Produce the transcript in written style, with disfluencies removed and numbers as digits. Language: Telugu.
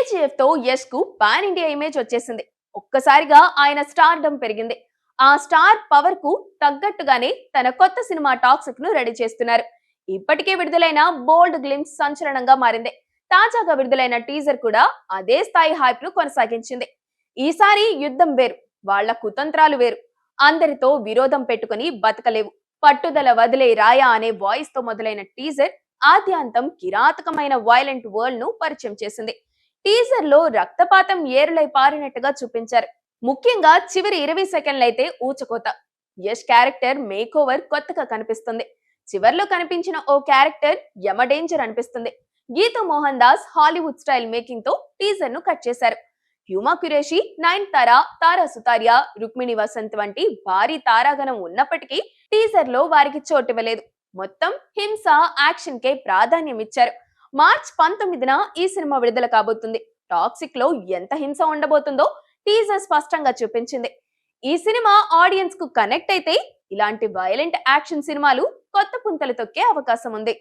కేజీఎఫ్ తో యష్ కు పాన్ ఇండియా ఇమేజ్ వచ్చేసింది. ఒక్కసారిగా ఆయన స్టార్డమ్ పెరిగింది. ఆ స్టార్ పవర్ కు తగ్గట్టుగానే తన కొత్త సినిమా టాక్సిక్ ను రెడీ చేస్తున్నారు. ఇప్పటికే విడుదలైన బోల్డ్ గ్లిమ్స్ సంచలనంగా మారింది. తాజాగా విడుదలైన టీజర్ కూడా అదే స్థాయి హైప్ ను కొనసాగించింది. ఈసారి యుద్ధం వేరు, వాళ్ళ కుతంత్రాలు వేరు. అందరితో విరోధం పెట్టుకుని బతకలేవు, పట్టుదల వదిలే రాయా అనే వాయిస్ తో మొదలైన టీజర్ ఆద్యాంతం కిరాతకమైన వైలెంట్ వరల్డ్ ను పరిచయం చేసింది. టీజర్ లో రక్తపాతం ఏరులై పారినట్టుగా చూపించారు. ముఖ్యంగా చివరి 20 సెకండ్లైతే ఊచకోత. యష్ క్యారెక్టర్ మేక్ ఓవర్ కొత్తగా కనిపిస్తుంది. చివర్లో కనిపించిన ఓ క్యారెక్టర్ యమ డేంజర్ అనిపిస్తుంది. Geethu Mohan Das Hollywood style making తో టీజర్ ను కట్ చేశారు. హ్యూమా కురేషి, నయనతార, తారా సుతారియా, రుక్మిణి వసంత్ వంటి భారీ తారాగణం ఉన్నప్పటికీ టీజర్ లో వారికి చోటివ్వలేదు. మొత్తం హింస, యాక్షన్ కే ప్రాధాన్యం ఇచ్చారు. మార్చ్ 19న ఈ సినిమా విడుదల కాబోతుంది. టాక్సిక్ లో ఎంత హింస ఉండబోతుందో టీజర్ స్పష్టంగా చూపించింది. ఈ సినిమా ఆడియన్స్ కు కనెక్ట్ అయితే ఇలాంటి వైలెంట్ యాక్షన్ సినిమాలు కొత్త పుంతలు తొక్కే అవకాశం ఉంది.